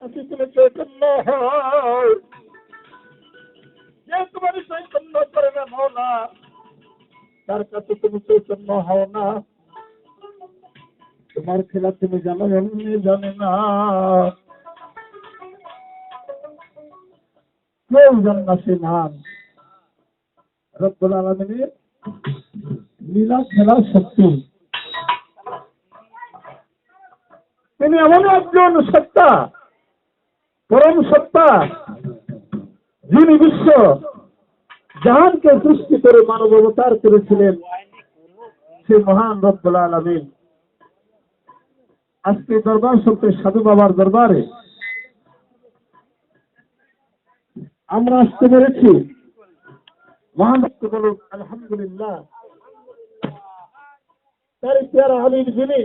কাছে তুমি চৈতন্য হও, যে তোমার চৈতন্য করে না মৌলা, তার কাছে তুমি চৈতন্য হও না। তোমার খেলা তুমি জানো, এমনি জানে না। কেউ জানে না সে নাম রব্বুল আলামিনের লীলা খেলা শক্তি। তিনি এমন একজন সত্তা, পরম সত্তা, যিনি বিশ্ব জাহানকে সৃষ্টি করে মানব অবতার করেছিলেন, সে মহান রব্বুল আলামিন আজকে দরবার সত্য সাধু বাবার দরবারে আমরা আসতে পেরেছি। মহান বলুন আলহামদুলিল্লাহ। তার পেয়ারা আলীর যিনি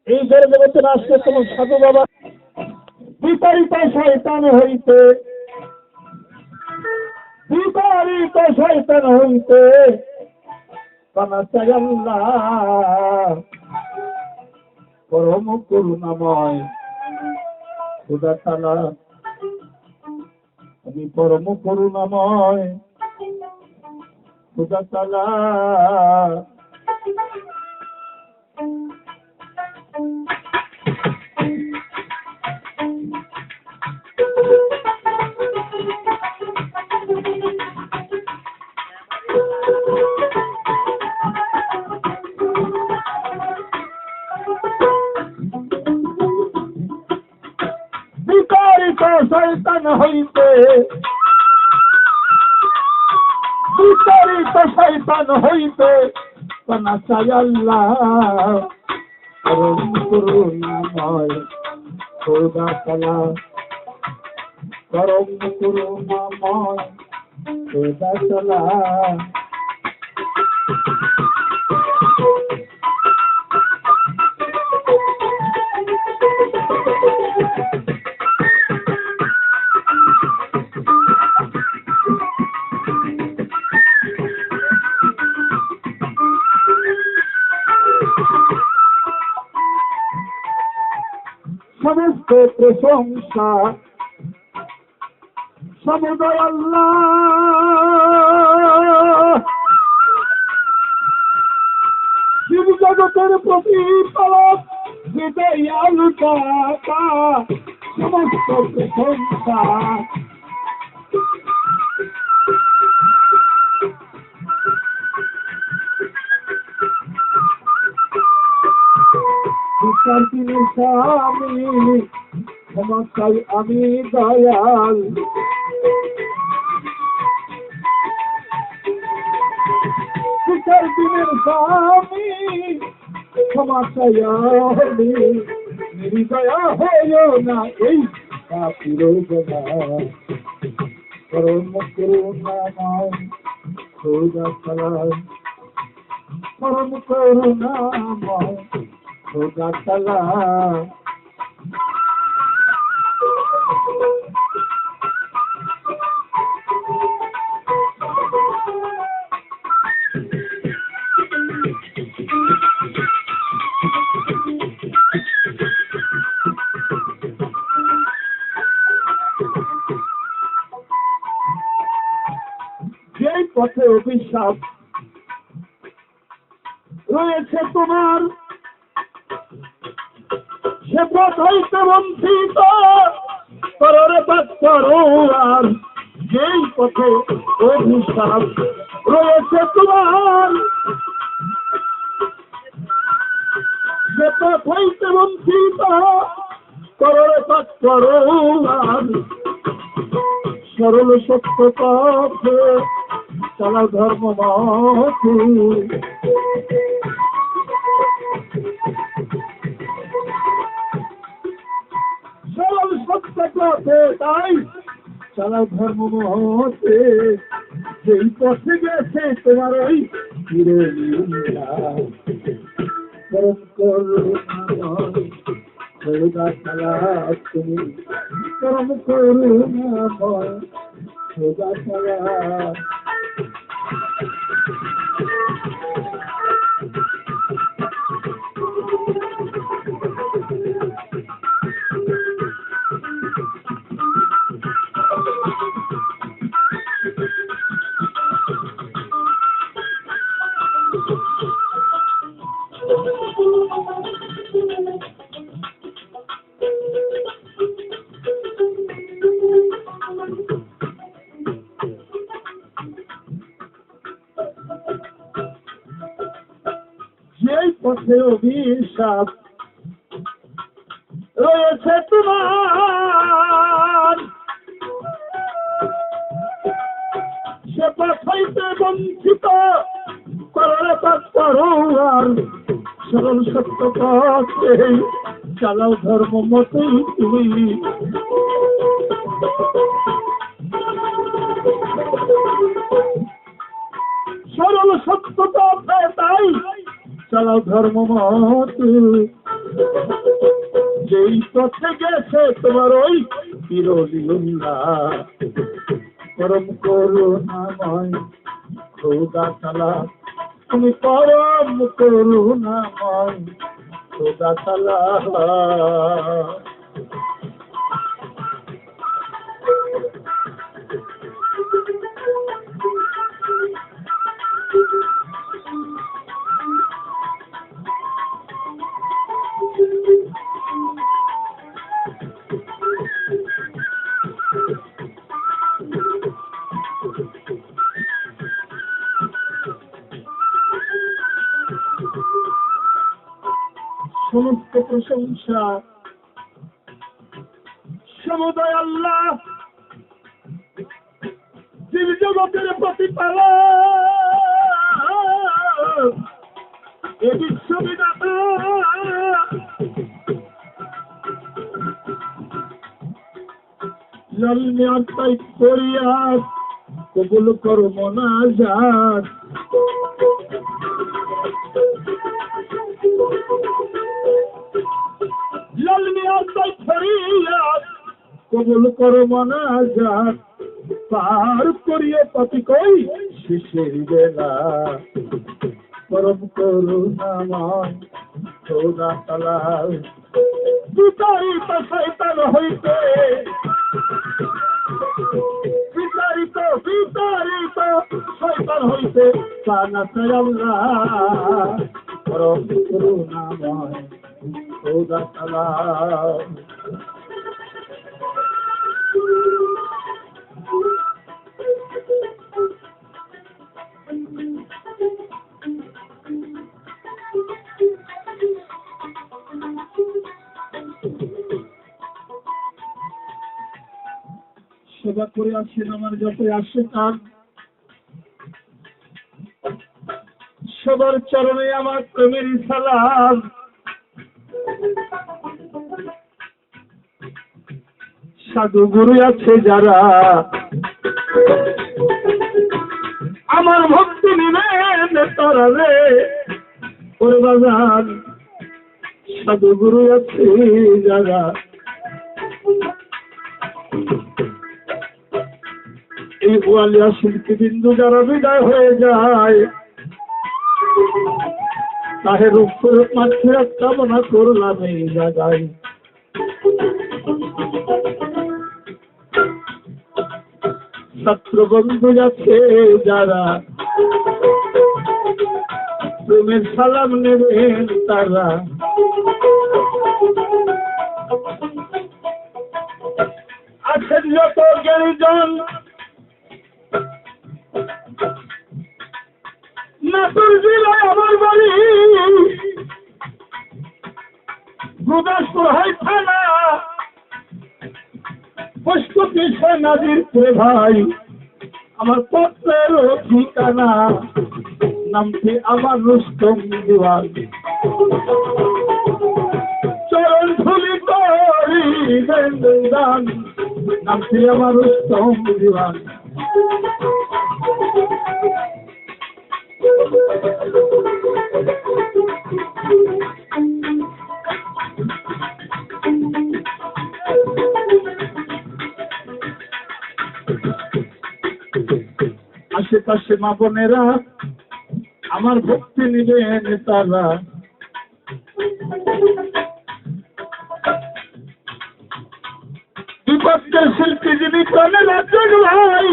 এই জগতে আসতে তোমার সাধু বাবা বিতাড়িত শয়তান হইতে, বিতাড়িত শয়তান হইতে বাঁচায় আল্লাহ পরম করুণাময় খোদা তাআলা। আমি পরম করুণাময় খোদা তাআলা। বিতাড়িত শয়তান হইতে, বিতাড়িত শয়তান হইতে বাঁচায় আল্লাহ পরম করুণাময় খোদা তাআলা। পরম করুণাময় খোদা তাআলা। সমস্ত প্রশংসা সমুদয় আল্লাহ, জীব জগতের প্রতিপালক দয়াল দাতা। সমস্ত প্রশংসা তিনি স্বামী, ক্ষমা চাই আমি দয়াল। বিচার দিনের স্বামী, ক্ষমা চাই আমি, নির্দয়া হইও না এই কাফির গোনা। পরম করুণাময় খোদা তাআলা। পরম করুণাময় খোদা তাআলা। যেই পথে অভিশাপ রয়েছে তোমার, সে পথ হইতে বঞ্চিত কররে পাত্র। আর যেই পথে অভিশাপ রয়েছে তোমার, সে পথ হইতে বঞ্চিত কররে পাত্র। আর সরল সত্য পথে চলা ধর্ম মতে। সরল সত্য পথে তাই চলা ধর্ম মতে। যেই পথে গেছে তোমার ওই ফিরে পরম করুণাময় খোদা তাআলা। তুমি পরম করুণাময় খোদা তাআলা। পথে অভিশাপ রয়েছে তোমার, সে পথ হইতে বঞ্চিত করলে আর সরল সত্য পথে চালাও ধর্ম মতেই তুমি। সরল সত্য পথে তাই চালাও ধর্ম মতে, যেই পথে গেছে তোমার ওই বিরোধীরা পরম করুণাময় খোদা তাআলা, তুমি পরম করুণাময় খোদা তাআলা। সমস্ত প্রশংসা সমুদয় আল্লাহ, জীব জগতের প্রতিপালক, এ বিশ্ববিদাতা। লালনে আত্মাই ফরিয়াদ কবুল করো মোনাজাত, কবুল করো মোনাজাত, পার করিয়ে পাপি কই শেষের বেলা, পরম করুণাময় খোদা তাআলা। বিতাড়িত শয়তান হইতে বিতাড়িত বিতাড়িত শয়তান হইতে বাঁচাতে আল্লাহ, পরম করুণাময় খোদা তাআলা। সেবা করে আছেন আমার যত আসে কান, সবার চরণে আমার প্রেমের সালাম। সাধু গুরু আছে যারা আমার ভক্তি নিবেন তারা রে, ওরে বাজান সাধু গুরু আছে যারা এই ওয়ালিয়া শিল্পী বিন্দু যারা বিদায় হয়ে যায়, তাহের উপর মাঠে কামনা করলাম এই জায়গায়। ছাত্র বন্ধু যাচ্ছে যারা প্রেমের সালাম নেবেন তারা, আছেন যত জ্ঞানীজন নাটোর জেলায় আমার বাড়ি, গুরদাসপুর হাই থানা পোস্ট অফিসে নাজিরপুরে ভাই আমার পত্রের ঠিকানা, নামটি আমার রুস্তম দিওয়ান, চরণ ধুলি করি দান, নামটি আমার রুস্তম দিওয়ান। আশেপাশে মা বোনেরা আমার ভক্তি নিবেন তারা, বিপক্ষের শিল্পী যিনি প্রাণের রাজ্য ভাই,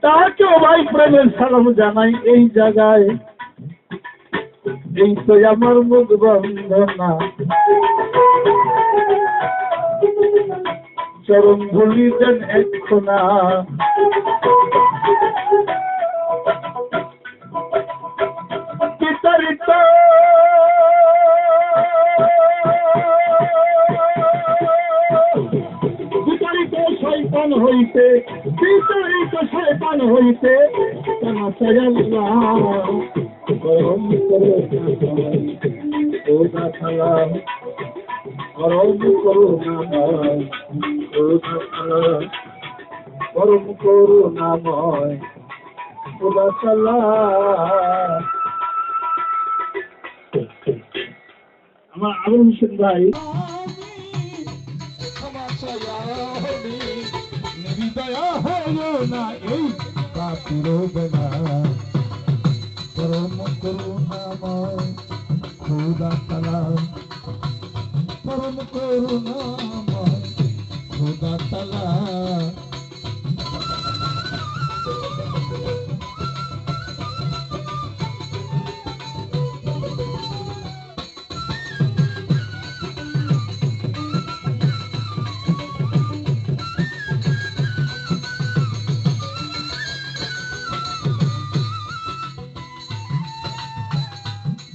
তাকেও ভাই প্রেমের সালাম জানাই এই জায়গায়। এই তো আমার মুখ বন্ধনা, চরণ ধুলি দেন এক্ষণা, হইতে বিতাড়িত শয়তান হইতে ক্ষমা চাই আল্লাহ করম করো খোদা তাআলা করম করুণাময় খোদা তাআলা করম করুণাময় খোদা তাআলা। আমার আবুল হোসেন ভাই দয়া হলো না এই কাতির বেলা পরম করুণাময় খোদা তাআলা পরম করুণাময় খোদা তাআলা।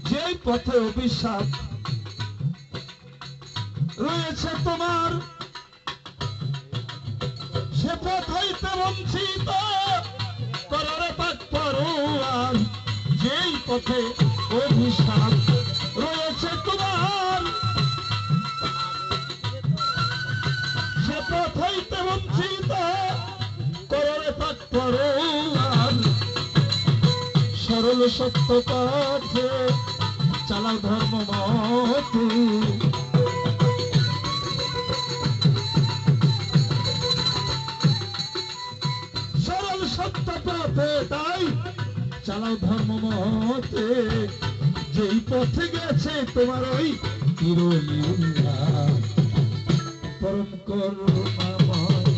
যেই পথে অভিশাপ রয়েছে তোমার সে পথ হইতে বঞ্চিত কররে পাক পরোয়ার। যেই পথে অভিশাপ রয়েছে তোমার সে পথ হইতে বঞ্চিত কররে পাক পরোয়ার। সরল সত্য পথে চালাও ধর্ম মতে সরল সত্য পথে তাই চালাও ধর্ম মতে। যেই পথে গেছে তোমার ওই চিরলীলা পরম করুণাময়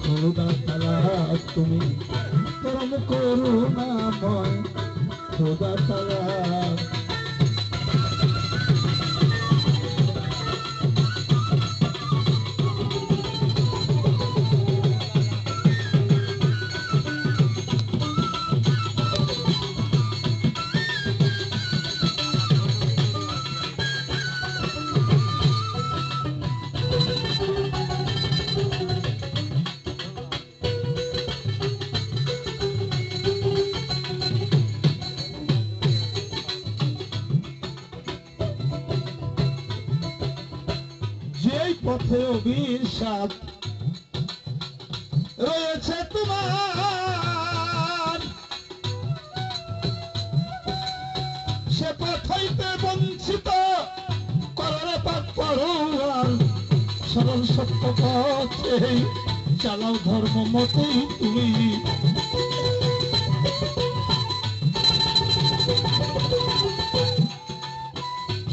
খোদা তাআলা তুমি পরম করুণাময় খোদা তাআলা। যেই পথে অভিশাপ রয়েছে তোমার সে পথ হইতে বঞ্চিত কররে পাক পরোয়ার। সরল সত্য পথে চালাও ধর্ম মতেই তুমি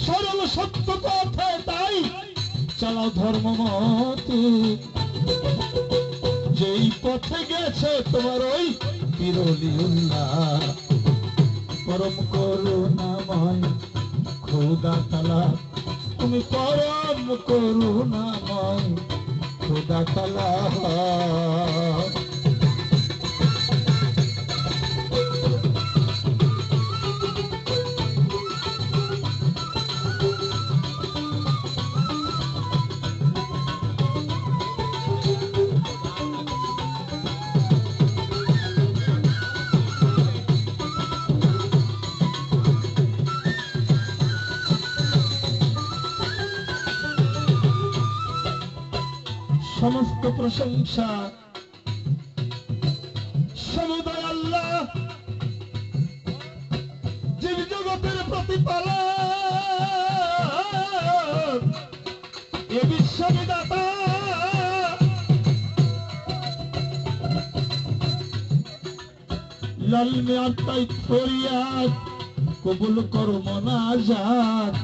সরল সত্য পথে তাই চালাও ধর্ম মতে। যেই পথে গেছে তোমার ওই বিরলিউল্লাহ পরম করুণাময় খোদা তাআলা তুমি পরম করুণাময় খোদা তাআলা। সমস্ত প্রশংসা সমুদয় আল্লাহ জীব জগতের প্রতিপালক এ বিশ্ববিদাতা লাল মিয়ার তাই ফরিয়াদ কবুল করো মোনাজাত।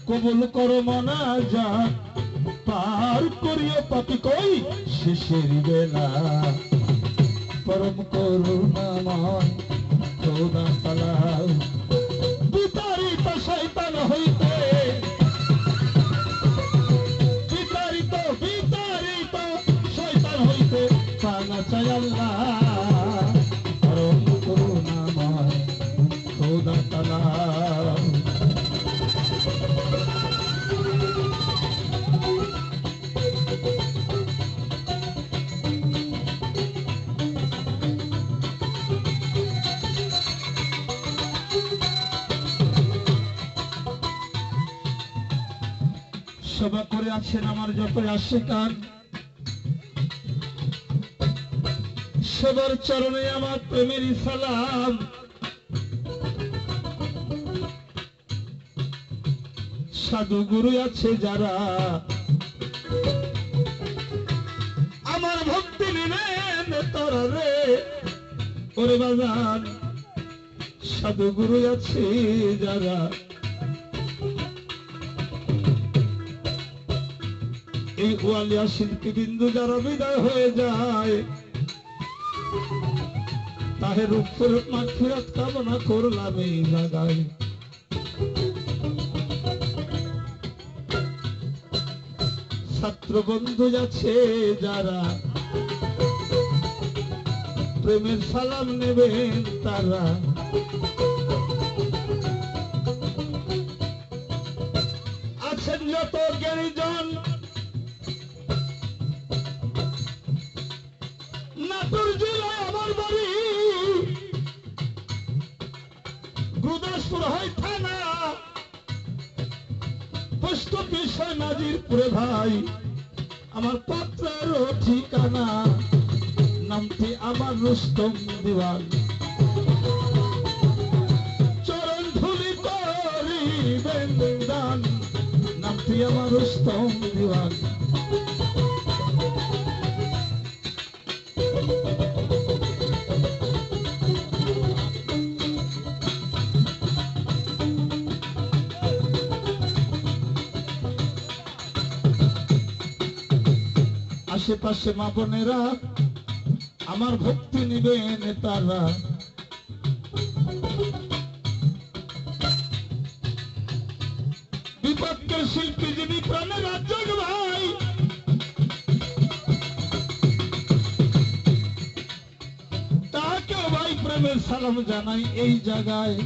কবুল করো মোনাজাত পার করিও পাপি কই শেষের বেলা পরম করুণাময় খোদা তাআলা বিতাড়িত শয়তান হইতে বিতাড়িত শয়তান হইতে পানা চাই আল্লাহ পরম করুণাময় খোদা তাআলা। সভা করে আছেন আমার যত আশিকান, সবার চরণে আমার প্রেমের সালাম। সাধু গুরু আছে যারা আমার ভক্তি নিলেন তারা রে, ওরে বাজান সাধু গুরু আছে যারা এই ওয়ালিয়া শিল্পী বিন্দু যারা বিদায় হয়ে যায়, তাহের উপর মাগফিরাত কামনা করলাম এই জায়গায়। ছাত্র বন্ধু যাচ্ছে যারা প্রেমের সালাম নেবেন তারা, আছেন যত জ্ঞানীজন নাটোর জেলায় আমার বাড়ি, গুরদাসপুর হয় থানা, পোস্ট অফিস হয় নাজিরপুরে ভাই, আমার পাত্রের ঠিকানা, নামটি আমার রুস্তম দিওয়ান। চরণ ধুলি করিবেন দান, নামটি আমার রুস্তম দিওয়ান। আশেপাশে মা বোনেরা আমার ভক্তি নিবেন তারা, বিপক্ষের শিল্পী যিনি প্রাণের রাজ্জাক ভাই, তাকেও ভাই প্রেমের সালাম জানাই এই জায়গায়।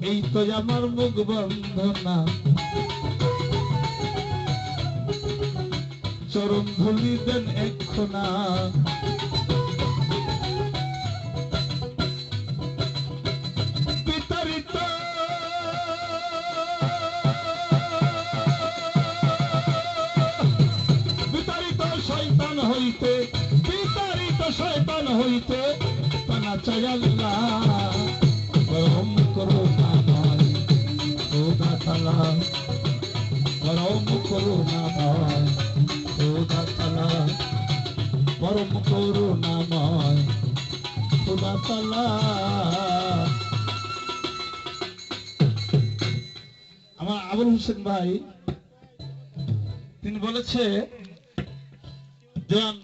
এই তো আমার মুখ বন্ধনা, চরণ ধুলি দেন এক্ষণা, বিতাড়িত বিতাড়িত শয়তান হইতে, বিতাড়িত শয়তান হইতে পানা চাই আল্লাহ, গরম করুণা নয় খোদা তাআলা, গরম করুণা নয় খোদা তাআলা, পরম করুণাময় খোদা তাআলা। আমার আবুল হোসেন ভাই তিনি বলেছে দেওয়ান